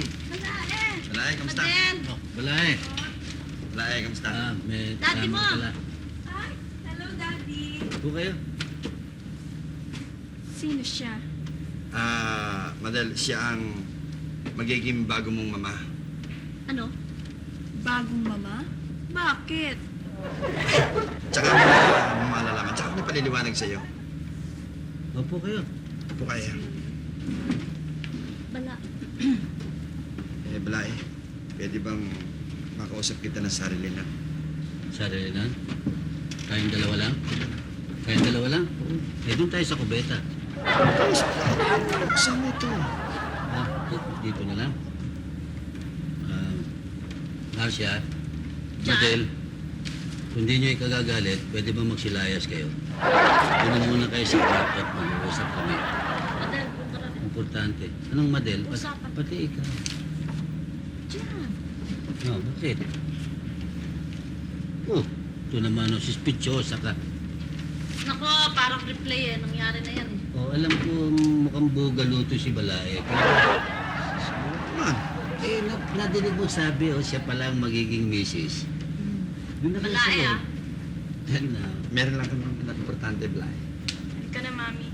Balae! Balay, kamusta? Madel! Oh, balay. Balay, kamusta? May Daddy kasama mo. ka pala. Ay, hello, Daddy. Upo kayo. Sino siya? Madel, siya ang magiging bago mong mama. Ano? Bagong mama? Bakit? Tsaka mo malalaman. Tsaka may paliliwanag sa'yo. Upo kayo. Upo kaya. Bala. Balay, pwede bang makausap kita ng sarili na? Sarili na. Kayong dalawa lang? Kayong dalawa lang? Doon tayo sa kubeta. Saan mo ito? Dito na lang. Marcia, Diyan. Madel, kung di nyo ikagagalit, pwede ba magsilayas kayo? Doon muna kayo sa kwarto at mag-uusap kami. Madel, punta ka. Importante. Anong Madel? Usapan. Pati ikaw. Diyan. Oh, bakit? Oh, ito naman, suspityosa ka. Nako, parang replay eh. Nangyari na yan eh. Oh, alam ko mukhang bugaluto si Balae. Man, Nadinig mo sabi, siya pala ang magiging misis. Doon na kayo Balae sa ah. Yan na. meron lang kami ng importante, Balay. Hindi ka na, Mami.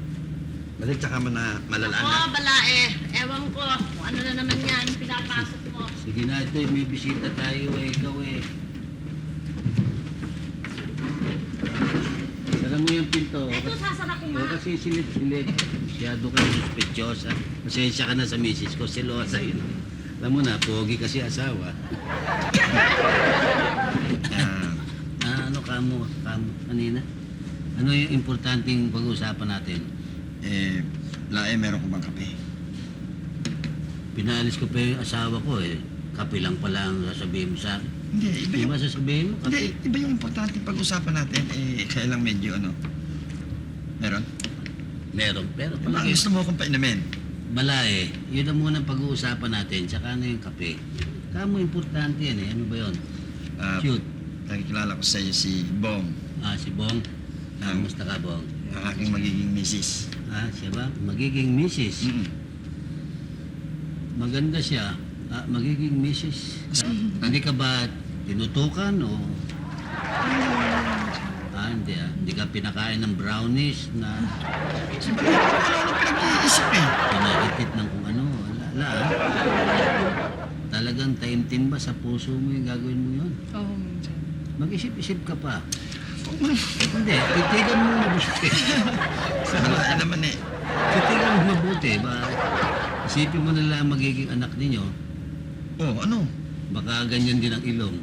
Madel, tsaka mo na malalaan Ako, na. Balae. Ewan ko kung ano na naman yan. Pinapasok mo. Sige na ito, may bisita tayo ikaw Sara mo yung pinto. Ito, sasara ko O nga. kasi silid-silid. Masyado ka suspityosa. Pasensya ka na sa misis ko, silosa yun. Alam mo na, pogi kasi asawa. Ano kamo kanina? Ano yung importanteng pag-uusapan natin? Lae, meron ko bang kape? Pinaalis ko pa yung asawa ko Kape lang pala ang sasabihin mo sa akin. Hindi, iba Di yung... ba sasabihin mo? Hindi, Kape? iba yung importante pag-usapan natin. Kaya lang medyo Meron? Meron, pero Ang gusto mo akong painumin? Balae, yun ang muna pag-uusapan natin, tsaka ano yung kape. Kamo importante yan Ano ba yun? Cute. Nakikilala ko sa iyo si Bong, Si Bong. Kamusta ka, Bong? ang aking magiging misis. Siya ba? Magiging misis. Maganda siya. Magiging misis. Hindi ka ba tinutukan o... Hindi Hindi ka pinakain ng brownies na Si Balay, wala nang pinag-iisip pinaitit ng kung ano. Wala Talagang taimtim ba sa puso mo yung gagawin mo yun? Oo, Mag-isip-isip ka pa. Oh, Hindi, titigan mo mabuti. Balay naman Titigan mo mabuti. Isipin mo nila ang magiging anak ninyo. Oh, ano? Baka ganyan din ang ilong.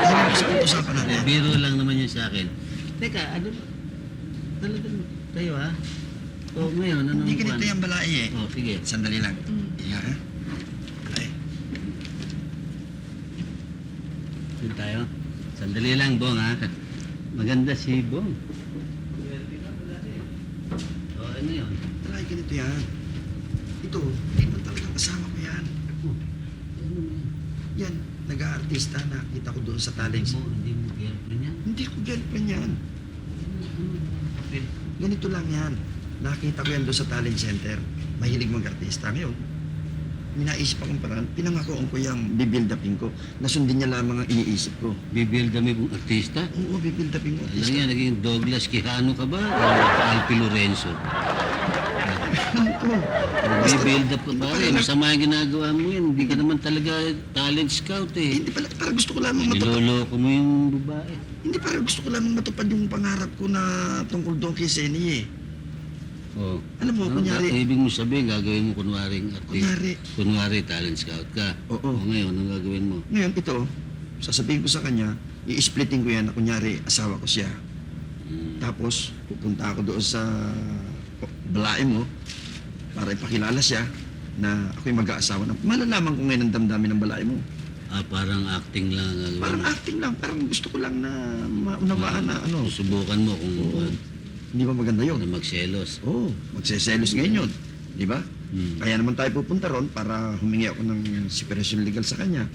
Ano gusto kong usapan natin? Biro lang naman yun sa akin. Teka, ano ba? Talagang tayo ngayon, ano Hindi ganito yung Balay sige. Sandali lang. Iya, ha? Ay, Doon tayo. Sandali lang, Bong, Maganda si Bong. Ano yun? Balay, ganito yan. Ito, hindi man talagang kasama ko yan. Ano yun? Yan, nag-aartista na kita ko doon sa talent. Hindi mo girlfriend yan? Hindi ko girlfriend yan. Okay. Ganito lang yan. Nakita ko yan doon sa talent center. Mahilig mag-artista. Ngayon, minaisip akong paraan, pinangakoon ko yung bibuild upin ko. Nasundin niya lamang ang iniisip ko. Bibuild kami mong artista? Oo, bibuild upin ko. Alam yan, naging Douglas Quijano ka ba? O Alpi Lorenzo? Bibuild up ka ba? Masama yung ginagawa mo yan. Hindi ka naman talaga talent scout Hindi pala, parang gusto ko lamang matupad. Niloloko mo yung babae. Hindi, parang gusto ko lamang matupad yung pangarap ko na tungkol doon kay Seni Oh. Alam mo, kunyari... Ibig mo sabihin, gagawin mo kunwaring Kunyari. Kunwari talent scout ka. Oo. O ngayon, anong gagawin mo? Ngayon, ito, sasabihin ko sa kanya, i-splitting ko yan na kunyari, asawa ko siya. Tapos, pupunta ako doon sa Balay mo para ipakilala siya na ako'y mag-aasawa na. Malalaman ko ngayon ang damdamin ng Balay mo. Parang acting lang ang gagawin Parang mo. acting lang, parang gusto ko lang na maunawaan na Susubukan mo kung Oo. Hindi ba maganda yun? na magselos. Oo, magseselos ngayon yun. Di ba? Hmm. Kaya naman tayo pupunta ron para humingi ako ng separation legal sa kanya.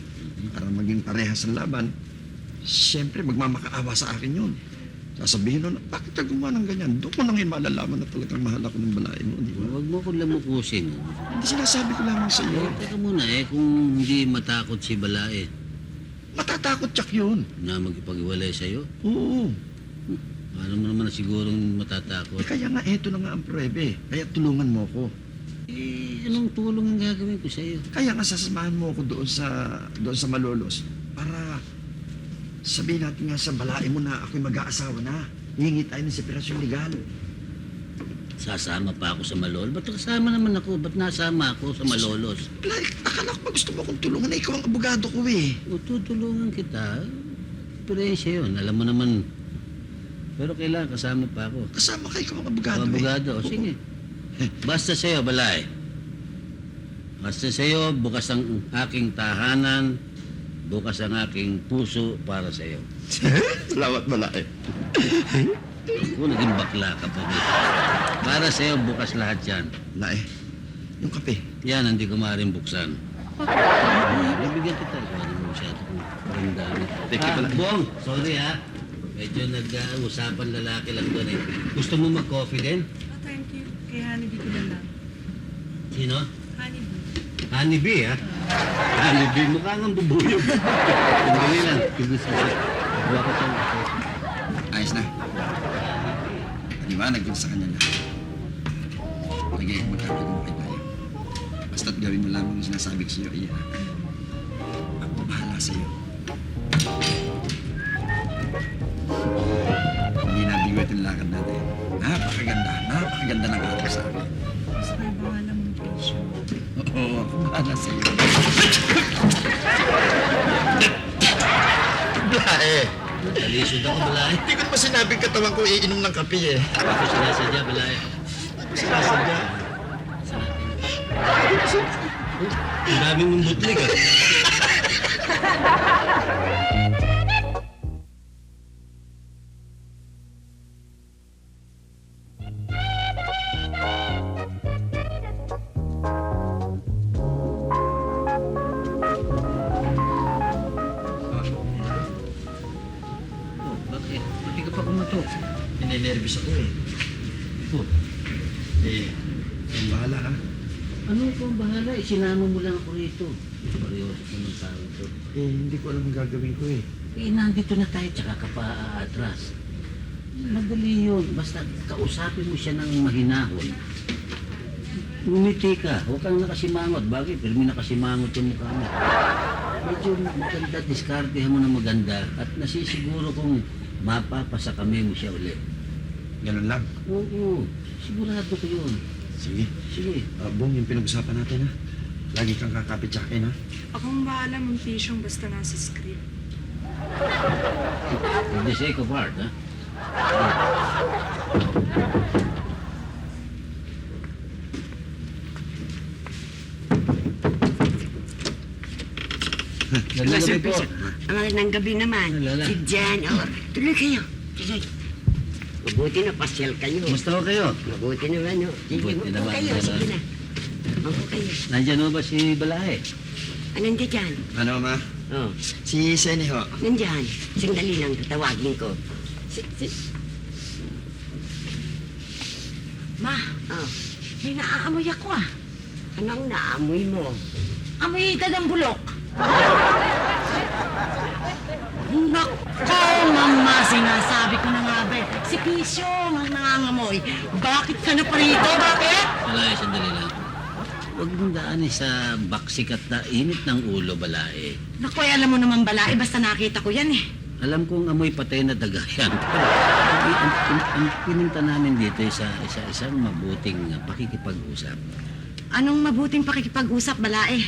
Para maging parehas ang laban. Siyempre, magmamakaawa sa akin yun. Sasabihin nun, bakit ka gumawa ng ganyan? Doon ko na ngayon malalaman na talagang mahal ako ng balay mo, di ba? Huwag mo ko lamukusin. Hindi sinasabi ko lamang sa iyo. Teka muna kung hindi matakot si Balae Matatakot tsak yun. na magipag-iwalay sa'yo, Oo. paano mo naman sigurong matatakot? Kaya nga, eto na nga ang pruebe. Kaya tulungan mo ko. Anong tulong ang gagawin ko sa'yo? Kaya nga sasamahan mo ako doon sa Malolos para sabihin natin nga sa balai mo na ako'y mag-aasawa na. Hihingi tayo ng separasyon legal. Sasama pa ako sa Malol? Ba't kasama naman ako? Ba't nasama ako sa Malolos? Like, akala ko ba gusto mo akong tulungan na ikaw ang abogado ko eh. O tutulungan kita. Diferensya yun. Alam mo naman. Pero kailangan kasama pa ako. Kasama ka, ikaw ang abogado Abogado. eh. O sige. Basta sa'yo, Balay. Basta sa'yo, bukas ang aking tahanan, bukas ang aking puso para sa'yo. Salamat balai. Ako, naging bakla ka pa rin. Para sa'yo, bukas lahat yan. Lai, yung kape. Yan, hindi ko maaaring buksan. Bibigyan kita. Ikaw ano mo masyado kung parang dami. Thank you, Balay. Bong, sorry ha. Medyo nag-usapan lalaki lang doon eh. Gusto mo mag-coffee din? Oh, thank you. Kay Honeybee ko na lang. Sino? Honeybee. Honeybee, ha? Honeybee, mukha kang bubuyog. Sandali lang. Gusto ko. Buwa ko siyang Ayos na. Di ba, nagpun sa kanya na. Lagi, magkakagumpay tayo. Basta't gawin mo lamang yung sinasabi ko sa'yo, iya. Ako bahala sa'yo. Hindi nabigo itong lakad natin. Napakaganda ng araw sa akin. Mas may pangalan mong presyo. Oo, ako bahala sa'yo. Blae! Talisod ako, Balay. Hindi ko naman sinabing katawan ko iinom ng kape eh. Ako sinasadya, Balay. Sinasadya. Ang dami mong butlig, ah. Oh, bakit? Pati ka pa kumatok. Ninenervous ako eh. Oh, Ang bahala ha. ano ko ang bahala? Isinama mo lang ako rito. Parehos ko ng tao ito. Hindi ko alam ang gagawin ko eh. Nandito na tayo, tsaka ka pa aatras. Madali yun. Basta kausapin mo siya ng mahinahon. Umiti ka. Huwag kang nakasimangot. Bakit? Pero may nakasimangot yung mukha mo. Medyo maganda, diskartehan mo na maganda. At nasisiguro kong mapapasa kami mo siya ulit. Ganun lang. Oo, sigurado ko yun. Sige. Sige. Bong, yung pinag-usapan natin ha. Lagi kang kakapit sa akin ha. Akong bahala mong presyong basta nasa script. For the sake of art, ha? Lala po. Ang magandang gabi naman. Lala. Si Jan. Oh, tuloy kayo. Tuloy. Mabuti na pasyal kayo. Kumusta ho kayo? Mabuti naman, oh. Sige, Mabuti mabuti naman, kayo. Lala. Sige na. Mabuti kayo. Nandyan ho ba si Balae? Anong dyan? Ano ma? Oh, Si Senny ho. nandyan. Sandali lang, tatawagin ko. Ma, Oh, may naaamoy ako ah. anong naamoy mo? Amoy dagang bulok. Nako, mama, sinasabi ko na nga ba. Si Pisyong ang nangangamoy. Bakit ka na pa rito? Bakit? Balae, sandali lang. Huwag mong daanin sa baksik at init ng ulo, Balae. Naku, alam mo naman balae, basta nakita ko yan eh. Alam kong amoy patay na daga yan. Pero ang pininta namin dito ay isang mabuting pakikipag-usap. Anong mabuting pakikipag-usap, balae?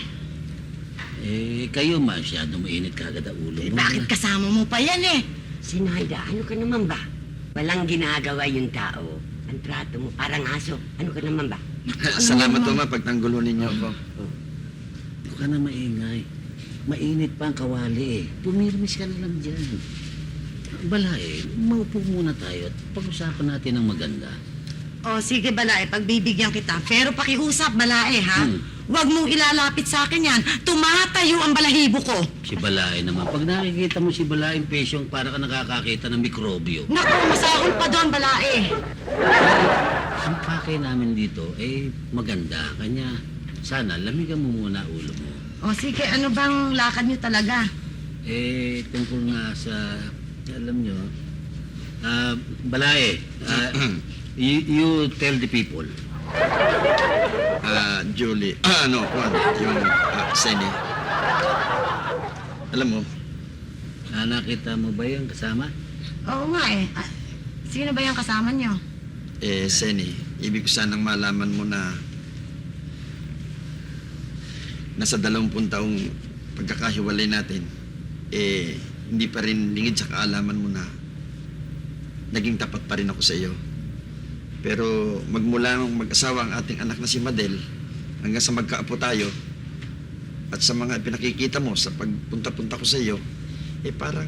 Kayo masyado mainit kagad ang ulo mo. Bakit kasama mo pa yan eh? Sinayda, ano ka naman ba? Walang ginagawa yung tao. Ang trato mo, parang aso. Ano ka naman ba? Salamat ho ma, pagtanggol ninyo ako. Huwag ka na maingay. Mainit pa ang kawali eh. Pumirmis ka na lang dyan. Balae, maupo muna tayo at pag-usapan natin ng maganda. O sige, Balae, pagbibigyan kita. Pero pakiusap, Balae, ha? Hmm. Huwag mong ilalapit sa akin yan. Tumatayo ang balahibo ko. Si Balae naman. Pag nakikita mo si Balae Pesyong, para ka nakakakita ng mikrobyo. Naku, masahol pa doon, Balae. Ang pakay namin dito, maganda. Kanya, sana, lamigan mo muna ulo mo. O sige, ano bang lakad niyo talaga? Tungkol nga sa, alam nyo, Balae, you tell the people. Julie, Juan, yung Seni. Alam mo, Nakita mo ba yung kasama? Oo nga eh. Sino ba yung kasama niyo? Seni, ibig ko sanang malaman mo na nasa 20 taong pagkakahiwalay natin, hindi pa rin lingid sa kaalaman mo na naging tapat pa rin ako sa iyo. Pero magmula nung mag-asawa ang ating anak na si Madel, hanggang sa magkaapo tayo, at sa mga pinakikita mo sa pagpunta-punta ko sa iyo, parang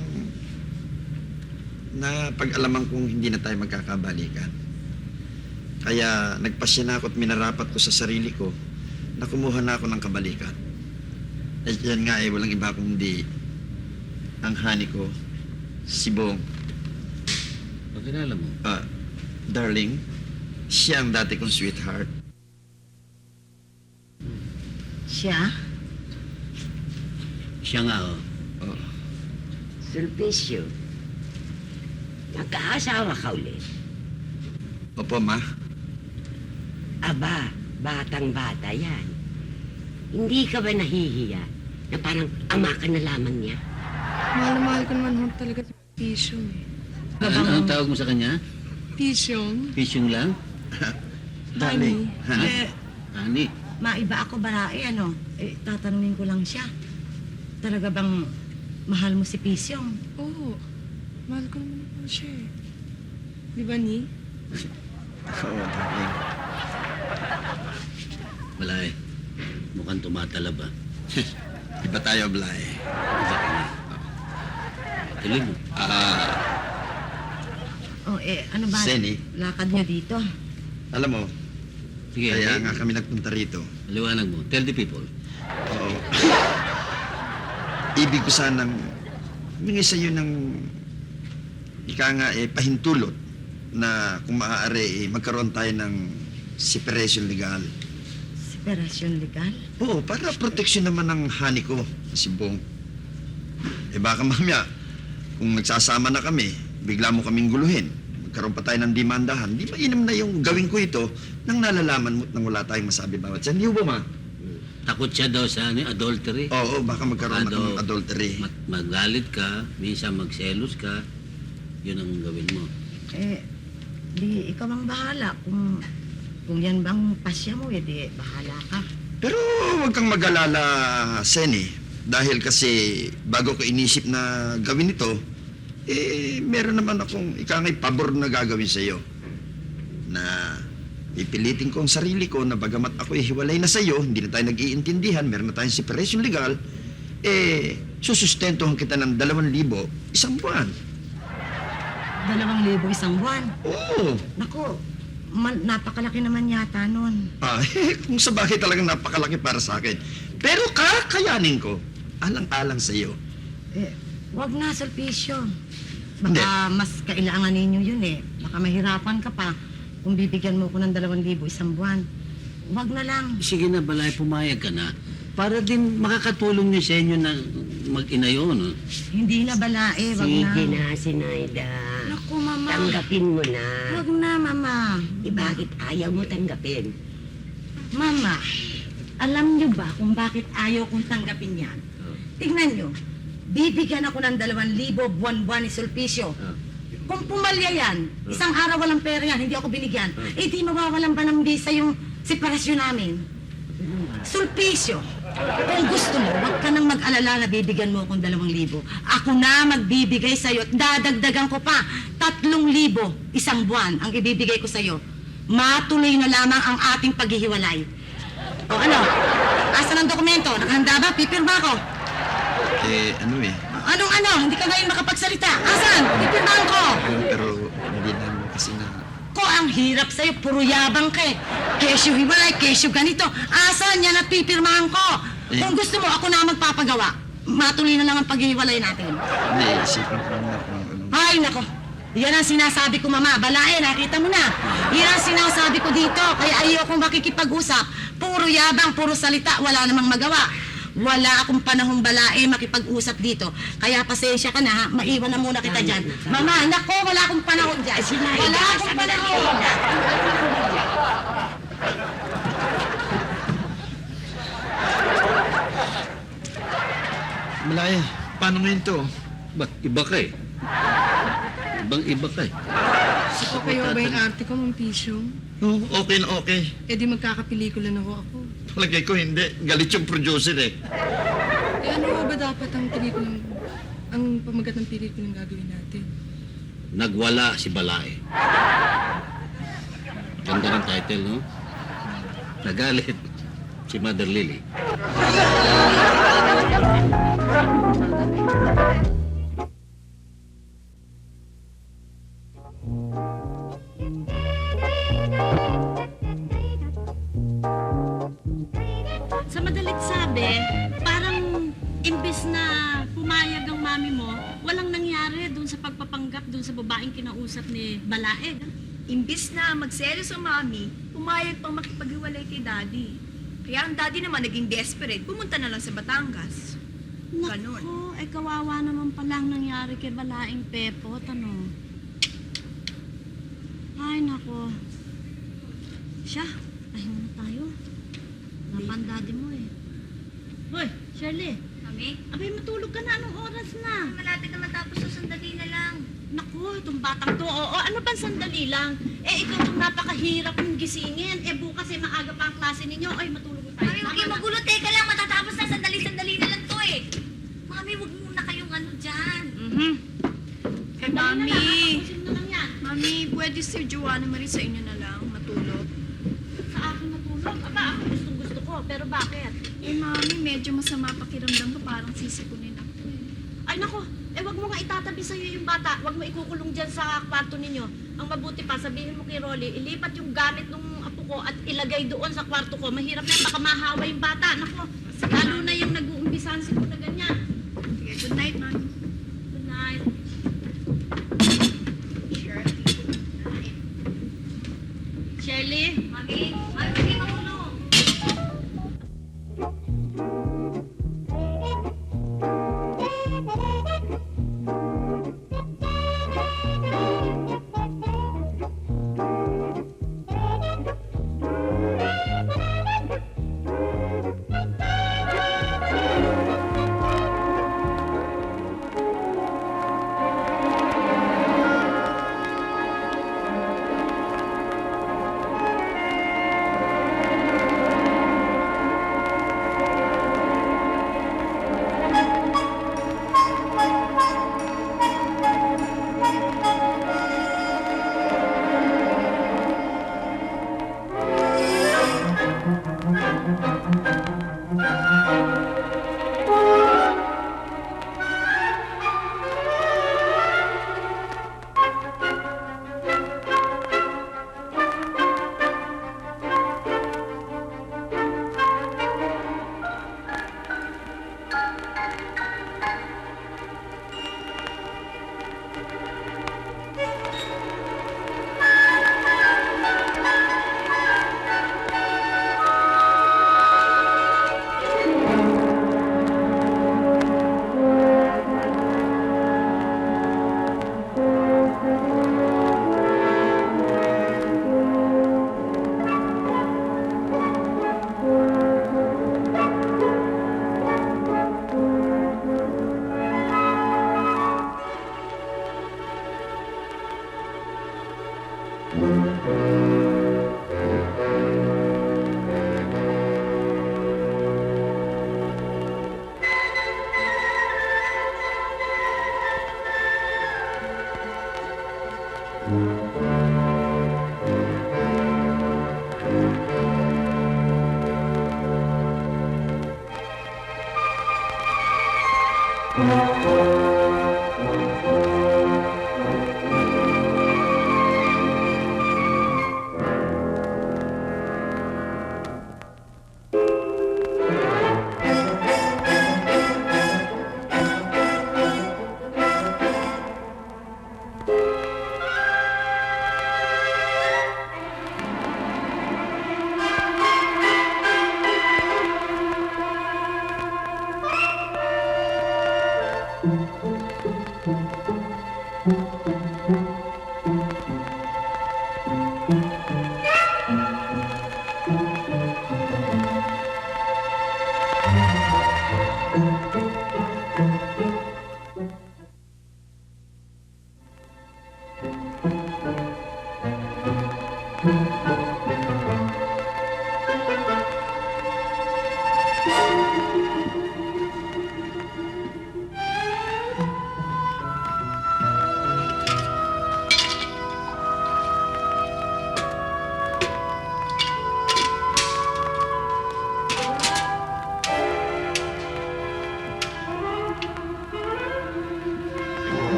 na pag-alaman kong hindi na tayo magkakabalikan. Kaya nagpasya na ako at minarapat ko sa sarili ko na kumuha na ako ng kabalikan. At yan nga walang iba kundi ang honey ko, si Bong. Pagkilala mo? Darling, siya ang dati kong sweetheart. Siya? Siya nga, Oh. Sulpicio. Magkaasawa ka ulit. Opo, ma. Aba, batang-bata yan. Hindi ka ba nahihiya na parang ama ka na lamang niya? Mahal na mahal ko naman ho talaga si Pisyong eh. Ano tawag mo sa kanya? Pisyong? Pesyong lang? Darling. Eh, Ani? maiba ako, Balae, ano? Tatanungin ko lang siya. Talaga bang mahal mo si Pisyong? Oo. Mahal ko naman po siya eh. Di ba, Ni? Oo, darling. Balae, mukhang tumatalab ah. Iba tayo, Blay. Iba ka na. Tuloy mo. Ano ba? Seni. Lakad niyo dito. Alam mo, Sige, kaya nga kami nagpunta rito. liwanag mo. Tell the people. Oo. Ibig ko sanang humingi sa iyo ng pahintulot na kung maaari magkaroon tayo ng separation legal. Separasyon legal? Oo, para proteksyon naman ng honey ko, si Bong. Baka mamaya, kung nagsasama na kami, bigla mo kaming guluhin. Magkaroon pa tayo ng demandahan. Di ba inam na yung gawin ko ito nang nalalaman mo at nang wala tayong masabi bawat siya? Hindi ba, ma? Takot siya daw sa adultery. Oo, baka magkaroon na Ado, ng adultery. Magalit ka, minsan magselos ka, yun ang gawin mo. Di ikaw ang bahala. Kung yan bang pasya mo, di bahala ka. Pero huwag kang mag-alala, Seni. Dahil kasi bago ko inisip na gawin ito, meron naman akong ikangay pabor na gagawin sa iyo. Na pipilitin ko ang sarili ko na bagamat ako hiwalay na sa iyo, hindi na tayo nag-iintindihan, meron na tayong separation legal, susustentuhan kita ng 2,000 isang buwan. 2,000 isang buwan. Oo. Naku, napakalaki naman yata nun. Kung sa bagay talagang napakalaki para sa akin. Pero kakayanin ko, alang-alang sa iyo. Wag na, Sulpicio. Baka mas kailangan ninyo yun eh. Baka mahirapan ka pa kung bibigyan mo ko ng 2,000 isang buwan. Wag na lang. Sige na, Balay, pumayag ka na. Para din makakatulong niyo sa inyo na mag-ina yun. Hindi na, Balae. Wag na. Sige na, Sinaida. Naku, Mama. Tanggapin mo na. Wag na, Mama. Bakit ayaw mo tanggapin? Mama, alam niyo ba kung bakit ayaw kong tanggapin yan? Tingnan niyo. Bibigyan ako ng 2,000 buwan-buwan ni Sulpicio. Kung pumalya yan, isang araw walang pera yan, hindi ako binigyan, di mawawalan ba ng visa yung separasyon namin? Sulpicio, kung gusto mo, huwag ka nang mag-alala na bibigyan mo akong 2,000. Ako na magbibigay sa'yo at dadagdagan ko pa 3,000 isang buwan ang ibibigay ko sa'yo. Matuloy na lamang ang ating paghihiwalay. O ano? Asan ang dokumento? Nakahanda ba? Pipirma ko. Anong ano? Hindi ka ngayon makapagsalita. Asan? Pipirmahan ko. Pero hindi namin kasi na Nako, ang hirap sa'yo. Puro yabang ka eh. Kesyo hiwalay, kesyo ganito. Asan yan at pipirmahan ko? Eh. Kung gusto mo, ako na ang magpapagawa. Matuloy na lang ang paghihiwalay natin. Hindi, isipin ko na kung ano. Ay, nako. Yan ang sinasabi ko, Mama. Balae, nakita mo na. Yan ang sinasabi ko dito. Kaya ayokong makikipag-usap. Puro yabang, puro salita. Wala namang magawa. Wala akong panahong balae makipag-usap dito. Kaya pasensya ka na, ha? Maiwan na muna kita dyan. Mama, nako, wala akong panahon dyan. Wala akong panahon. Malay, paano ngayon to? Ba't iba ka eh? Ibang iba ka eh. Saka kayo ba yung arte ko, Mang Pisyo? Oh, okay na okay. Eh di magkakapelikula na ho ako. Palagay ko hindi. Galit yung producer eh. Eh ano ba dapat ang pelikulang, ang pamagat ng pelikulang gagawin natin? Nagwala si Balae. Ganda ng title, no? Nagalit si Mother Lily. Sa madalit sabi, parang imbes na pumayag ang mami mo, walang nangyari dun sa pagpapanggap dun sa babaeng kinausap ni Balae. Imbis na magselos ang mami, pumayag pang makipaghiwalay kay daddy. Kaya ang daddy naman naging desperate, pumunta na lang sa Batangas. Ganon. Naku, eh kawawa naman pala ang nangyari kay Balaeng Pepot, ano? Ay, nako. Siya, ayaw na tayo. Napan daddy mo eh. Hoy, Shirley. Mami, Abay, matulog ka na. Anong oras na? malapit na matapos sa sandali na lang. Naku, itong batang to. Oo, ano bang sandali lang? Eh, ikaw itong napakahirap mong gisingin. Eh, bukas eh, maaga pa ang klase ninyo. Ay, matulog na tayo. Mami, huwag kayong magulo. Teka lang, matatapos na sandali-sandali na lang to eh. Mami, huwag muna kayong ano dyan. Kay Mami! Tapusin mo na lang yan. Mami, pwede si Joanna Marie sa inyo na lang matulog. Sa akin matulog. Aba, ako gustong-gusto ko. Pero bakit? Eh, Mami, medyo masama pakiramdam ko. Parang sisipunin ako eh. Ay, nako. Eh, wag mo nga itatabi sa'yo yung bata. Wag mo ikukulong dyan sa kwarto ninyo. Ang mabuti pa, sabihin mo kay Rolly, ilipat yung gamit ng apo ko at ilagay doon sa kwarto ko. Mahirap na yan, baka mahawa yung bata. Nako, lalo na yung nag-uumbisan siguro na ganyan. Sige, good night, Mami. Good night. Sure. Shirley? Mami, Mami, huwag kayong magulo.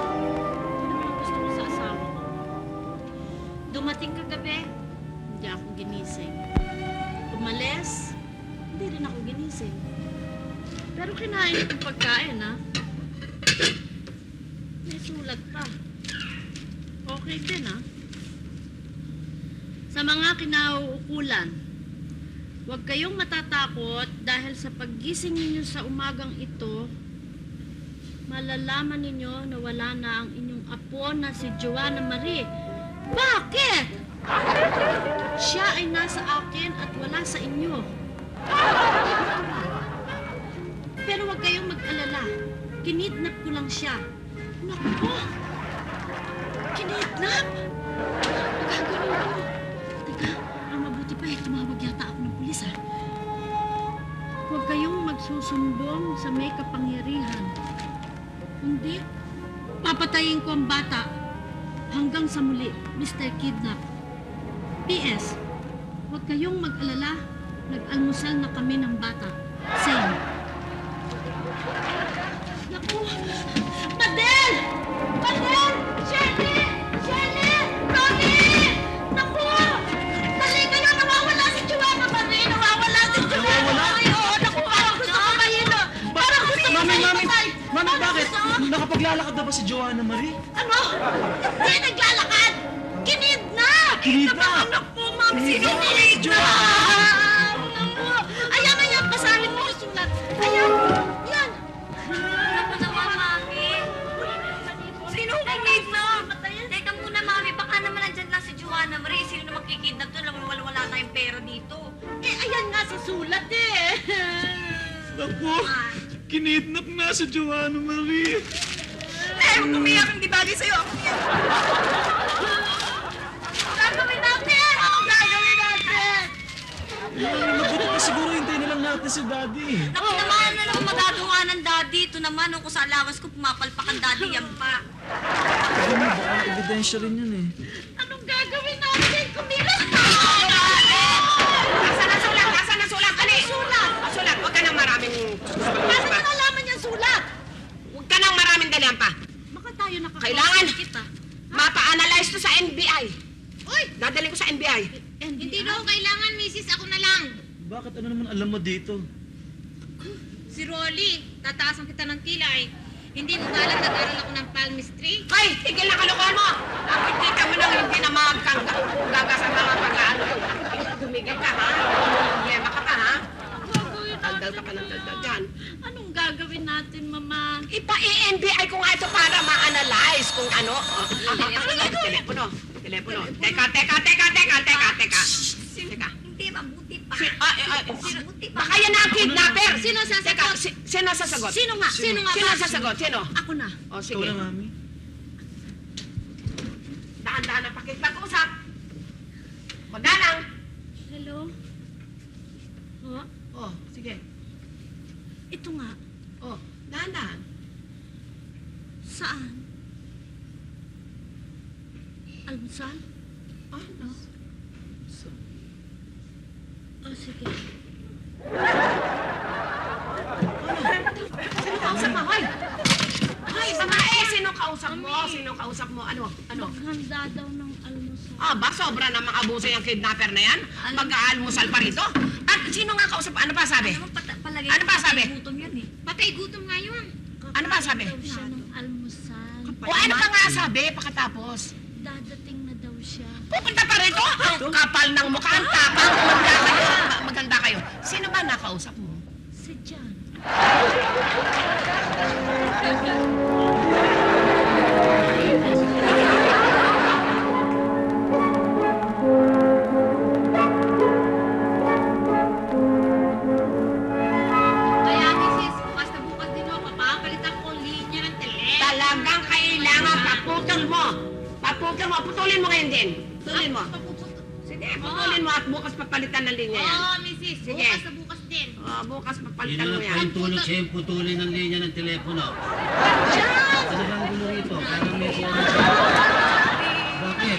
Gusto ko sa asawa ko. Dumating kagabi, hindi ako ginising. Umalis, hindi rin ako ginising. Pero kinain itong pagkain, ha? May sulat pa. Okay din, ha? Sa mga kinauukulan, huwag kayong matatakot dahil sa paggising ninyo sa umagang ito, malalaman ninyo na wala na ang inyong apo na si Joanna Marie. Bakit? Siya ay nasa akin at wala sa inyo. Pero huwag kayong mag-alala. Kinidnap ko lang siya. Naku! Kinidnap? Gagawin ko. Teka, ang mabuti pa tumawag yata ako ng pulis, ha? Huwag kayong magsusumbong sa may kapangyarihan. Hindi, papatayin ko ang bata hanggang sa muli, Mr. Kidnap. P.S. Huwag kayong mag-alala, nag-almusal na kami ng bata. Same. Naku! Madel! Madel! Shelly! Shelly! Ronnie! Naku! Dali kayo! Nawawala si Joanna Marie! Nawawala si Joanna Marie! Oo, naku! Parang gusto ko mahilo! Parang gusto ko mahipatay! Mami, bakit? Nakapaglalakad na ba si Joanna Marie? Ano? Hindi naglalakad! Kinidnap! Kinidnap? Anak po, ma'am! Kinidnap! Naku! Ayan, ayan! Basahin mo yung sulat! Ayan! Yan! Ano naman, Mami? Sino kikidnap? Teka muna, Mami. Baka naman nandyan lang si Joanna Marie. Sino naman kikidnap to? Wala tayong pera dito. Eh, ayan nga si sulat eh! Naku, kinidnap nga si Joanna Marie. Huwag umiyak. Hindi bagay sa'yo. Ako umiyak. Gagawin natin! Anong gagawin natin? Mabuti pa siguro hintayin na lang natin si Daddy. Naku naman, ano naman magagawa ng daddy? Ito naman, kung sa alawas ko, pumapalpak ang daddy yan pa. Alam mo, baka ebidensya rin yan eh. Anong gagawin natin? Kumilos na! Nasaan ang sulat? Nasaan ang sulat? Dali! Sulat! Sulat, huwag ka nang maraming... Paano na nalaman yung sulat? Huwag ka nang maraming dalihan pa. Baka tayo nakakita. Kailangan. Kita. Mapa-analyze to sa NBI. Uy! Dadalhin ko sa NBI. Hindi na kailangan, misis. Ako na lang. Bakit ano naman alam mo dito? Si Rolly, tataasan kita ng kilay. Hindi mo ba alam nag-aral ako ng palmistry? Hoy, tigil na kalokohan mo! Nakikita mo nang hindi na magagaga sa mga pag-ano. Tumigil ka, ha? Problema ka pa, ha? Gagawin Daldal ka pa ng daldal dyan. Anong gagawin natin, Mama? Ipa-i-NBI ko nga ito para ma-analyze kung ano. Telepono. Telepono. Teka. Teka. Hindi, mabuti pa. Mabuti pa. Baka yan ang kidnapper. Sino sasagot? Teka, sino sasagot? Sino nga? Sino nga? Sino sasagot? Sino? Ako na. O, Ikaw sige. na, Mami. Dahan-dahan na pakipag-usap. Magalang. Hello? Oh, Oh, sige. ito nga. Oh, dahan-dahan. Saan? Almusal? Oh, no. Oh, sige. Sino kausap mo? Hoy! Hoy, babae! Sino kausap mo? Sino kausap mo? Ano? Maghanda daw ng almusal. Ah, ba? Sobra namang abuso yung kidnapper na yan? Mag-aalmusal pa rito? At sino nga kausap? Ano pa sabi? Ano palagay Ano ba sabi? gutom yan eh. Patay gutom nga yun. Ano ba sabi? Daw siya ng almusal. O ano pa nga sabi pagkatapos? Dadating na daw siya. Pupunta pa rito? Ang kapal ng mukha, ang tapang. Maganda kayo. Sino ba nakausap mo? Si John. Kaya misis, bukas na bukas din ako, papapalitan ko ang linya ng telepono. talagang kailangan paputol mo. Paputol mo. Putulin mo ngayon din. Putulin mo. Sige, putulin mo at bukas papalitan ng linya yan. Oo, Mrs. Sige. Bukas na bukas din. Bukas Yun papalitan mo na yan. pahintulot siya yung putulin ng linya ng telepono. Ano ba ang gulo rito? Parang may siya. Bakit?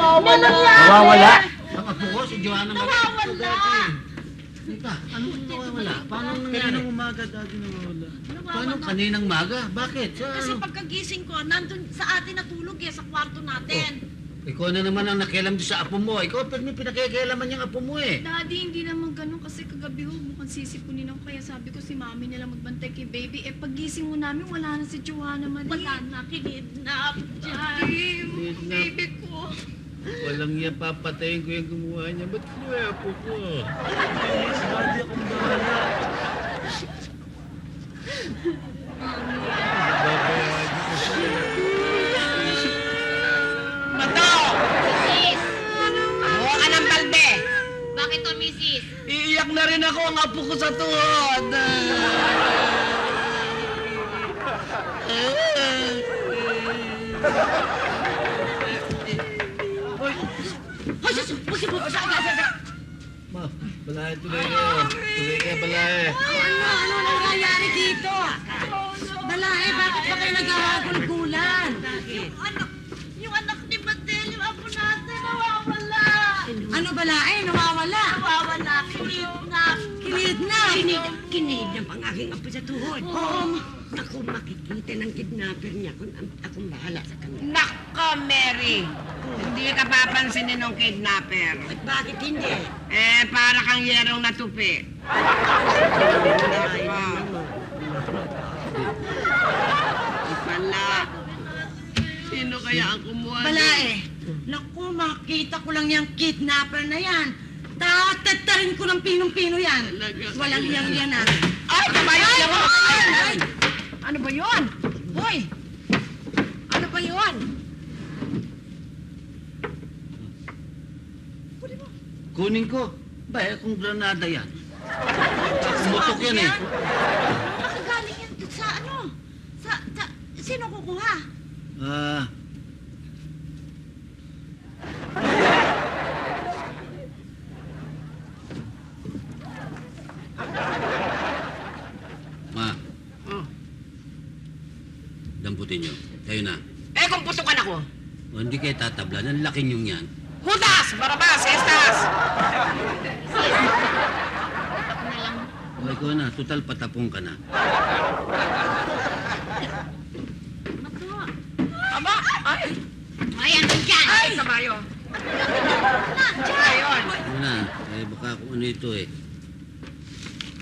Nawawala? Ang apo ko, si Joanna Marie. Nawawala. Teka, ano ba nawawala? Paano nangyari? Kaninang umaga, Daddy, nawawala. Paano kaninang maga? Bakit? Sa Kasi ano? pagkagising ko, nandun sa atin natulog sa kwarto natin. Ikaw na naman ang nakialam doon sa apo mo. Ikaw pa may pinakikialaman yung apo mo eh. Daddy, hindi naman ganun kasi kagabi ho, mukhang sisipunin ako. Kaya sabi ko si mami nila magbantay kay baby. Eh pagising mo namin, wala na si Joanna Marie. Wala na, kinidnap dyan. Baby ko. Walang iya papatayin ko yung gumawa niya. Ba't ko yung apo ko? Daddy, akong bahala. Babayaan ko siya. Bato! Buha ka ng balde. Bakit to, Mrs.? Iiyak na rin ako ang apo ko sa tuhod. Hoy, sus! Ma, balay tuloy kayo. Tuloy kayo, balay. Ano nangyayari dito? Balae, bakit ba kayo nagkakagulgulan? Yung anak ni Matel, yung apo natin, nawawala. Ano balae? Nawawala. Nawawala, kinidnap. Kinidnap. Kinidnap ang aking apo sa tuhod. Oo. Ako makikita ng kidnapper niya kung akong bahala sa kanya. Nako, Mary! Hindi ka papansinin ng kidnapper. At bakit hindi? Para kang yerong natupi. Pala. Sino kaya ang kumuha? Balae. Naku, makita ko lang yung kidnapper na yan. Tatatarin ko ng pinong-pino yan. Walang hiyang yan ah. Ay, kabayan niya mo! Ay! Ano ba yun? Hoy! Ano ba yun? Kunin ko. Ba, kung granada yan. Mutok yan eh. Nakagaling yan sa ano? Sino kukuha? Ah, Ma, Oh. damputin nyo. Kayo na. Kung pusukan ako. O, hindi kayo tatablan. Ang laki nyong yan. Judas! Barabas! Estas! O, ikaw na. Total patapong ka na. Aba! Ay! Ayan, dyan. Ay! Kabayo! Ayun! Ano na. Eh, baka kung ano ito eh.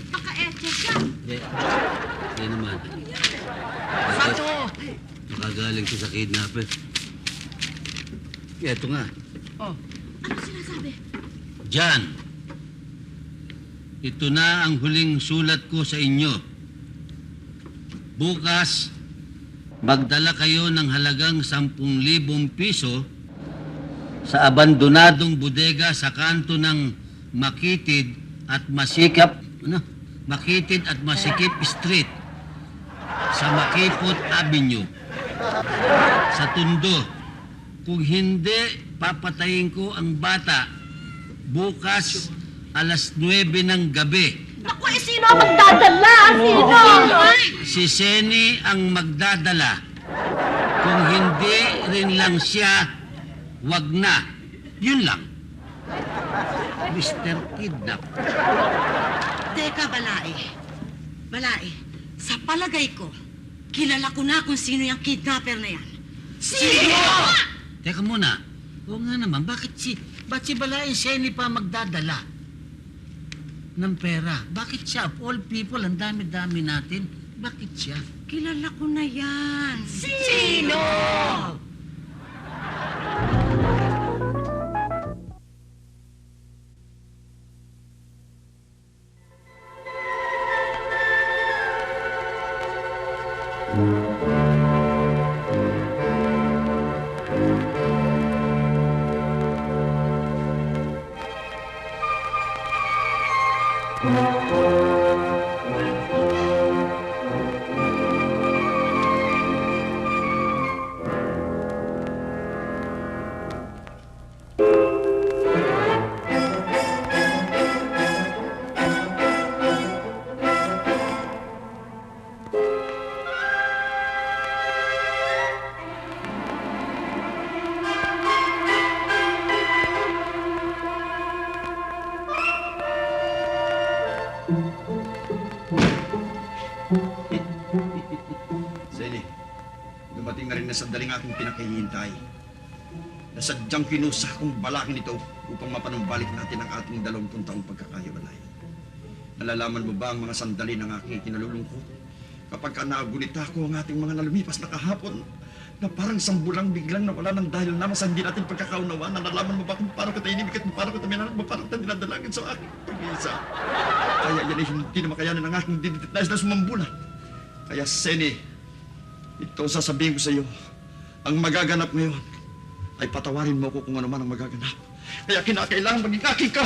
Baka eche siya. Eh, kaya naman. Bato! Nakagaling ko sa kidnapper. Kaya ito nga. Oh. Ano sinasabi? Jan, ito na ang huling sulat ko sa inyo. Bukas, magdala kayo ng halagang 10,000 piso sa abandonadong bodega sa kanto ng Makitid at Masikip Street sa Makipot Avenue sa Tondo. Kung hindi, papatayin ko ang bata bukas alas 9 ng gabi. Naku, sino ang magdadala? Sino? Si Seni ang magdadala. Kung hindi rin lang siya, wag na. Yun lang. Mr. Kidnap. Teka, Balae. Balae, sa palagay ko, kilala ko na kung sino yung kidnapper na yan. Sino? Teka muna. Oo nga naman, ba't si Balae Seni pa magdadala ng pera? Bakit siya? Of all people, ang dami-dami natin. Bakit siya? Kilala ko na yan. Sino? Zeni, dumating na rin na sandaling aking pinakihintay. Na sadyang kinusa kong balakin ito upang mapanumbalik natin ang ating 20 taong pagkakahiwalay. Nalalaman mo ba ang mga sandali ng aking kinalulungkot? Kapag ka nagunita ko ang ating mga nalumipas na kahapon, na parang sambulang biglang nawala ng dahil naman sa hindi natin pagkakaunawaan, na nalaman mo ba kung paano kita inibig at kung paano kita minanap mo, paano kita dinadalangin sa aking pag-iisa. Kaya yan ay hindi na makayanan ng aking nais na sumambula. Kaya, Seni, ito ang sasabihin ko sa iyo. Ang magaganap ngayon ay patawarin mo ko kung ano man ang magaganap. Kaya kinakailangan maging aking ka.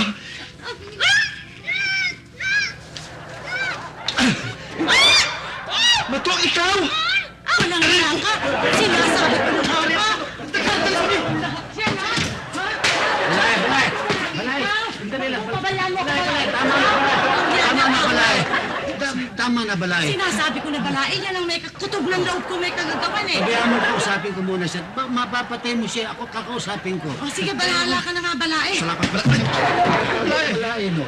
Matuang ikaw! Walang hiya ka! Sinasabi ko na ba? Balay! Sandali lang. Pabayaan mo ko! Tama na, Balay. Tama na, Balay. Sinasabi ko na balae, yan ang may kutob ng loob ko may kagagawan eh. Sabihan mo, kausapin ko muna siya. Mapapatay mo siya. Ako kakausapin ko. O sige, bahala ka na nga balae. Salamat, Balay! Balay, no?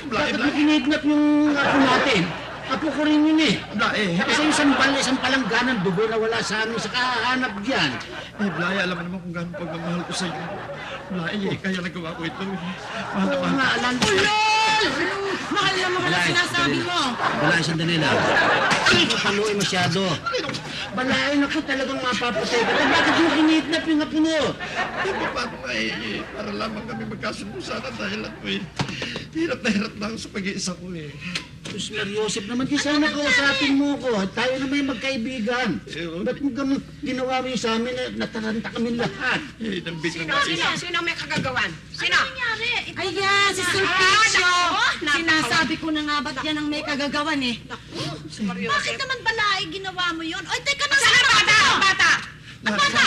Balay, Bakit mo kinidnap yung apo natin? Apo ko rin yun eh. Balay! Kasi isang palangganan dugo na wala sa amin sa kahanap diyan. Eh, Blay, alam mo naman kung gaano pagmamahal ko sa iyo. Blay, kaya nagawa ko ito. Mahal na mahal. Nga, alam ko. Mahal na mahal ang sinasabi mo. Balay, sandali lang. Paluin masyado. Balay, naku talagang mapapatay ka. Bakit mo kinidnap yung apo mo? Eh, paano nga eh, para lamang kami magkasundo sana dahil ako eh. Hirap na ako sa pag-iisa ko eh. Diyos Mariosep naman, di sana kausapin mo ko. Tayo na may magkaibigan. Ba't mo ganun ginawa mo yung sa amin na nataranta kami lahat? Eh, nambit Sino, na sino, sino may kagagawan? Sino? Nangyari? Ayan, si Sulpicio. nako. Sinasabi ko na nga ba't yan ang may kagagawan eh. Bakit naman balae ginawa mo yun? Oy, teka na Saan ang bata? Ang bata?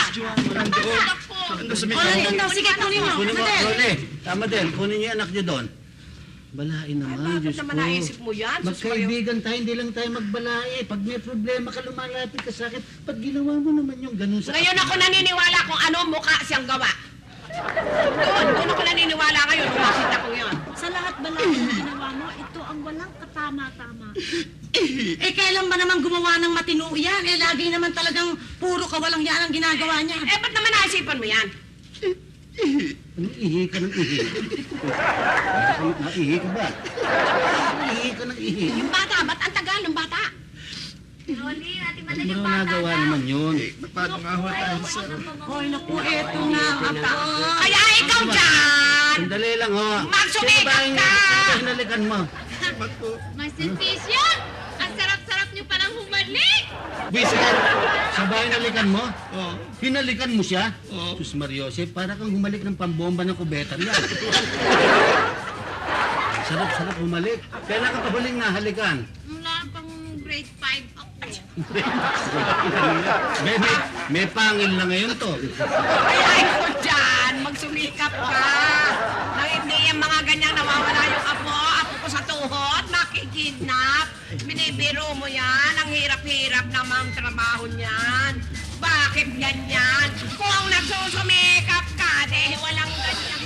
Ando sa O, mga ito, sige, kunin mo. Kunin mo, Madel. Rone. Tama din. Kunin niyo yung anak niyo doon. Balain naman, Bakit Diyos naman ko. naisip mo yan? Magkaibigan tayo, hindi lang tayo magbalai. Pag may problema ka, lumalapit ka sa akin. Pag ginawa mo naman yung ganun sa Ngayon ako naniniwala kung ano mukha siyang gawa. Doon ako naniniwala ngayon kung makita ko yun. Sa lahat balae na ginawa mo, ito ang walang katama-tama. Eh, kailan ba naman gumawa ng matino yan? Eh, lagi naman talagang puro kawalang yan ang ginagawa niya. Eh, ba't naman naisipan mo yan? Ano, ihi ka ng ihi? Ihi ka ba? Ihi ka ng ihi. Yung bata, ba't ang tagal ng bata? Rolly, ating Ba't madali mo yung na bata nagawa na. naman yun? paano nga ho tayo sa... Hoy, naku, eto nga ang apo. Kaya ikaw dyan! Sandali lang, ho. Magsumikat Sino ba yung ka! hinalikan mo? Master Fisio, ang sarap-sarap niyo palang humalik. Bisan, sa bahay hinalikan mo? Oo. Hinalikan mo siya? Oo. Sus Mariosep, para kang humalik ng pambomba ng kubeta niya. Sarap-sarap humalik. Kailan ka pa huling nahalikan? Mula pang grade 5 ako. May pangil na ngayon to. Kaya ikaw dyan, magsumikap ka. Nang hindi yung mga ganyan nawawala yung apo ko sa tuhod, makikidnap. Binibiro mo yan, ang hirap-hirap namang trabaho niyan. Bakit ganyan? Kung nagsusumikap ka, dahil walang ganyan.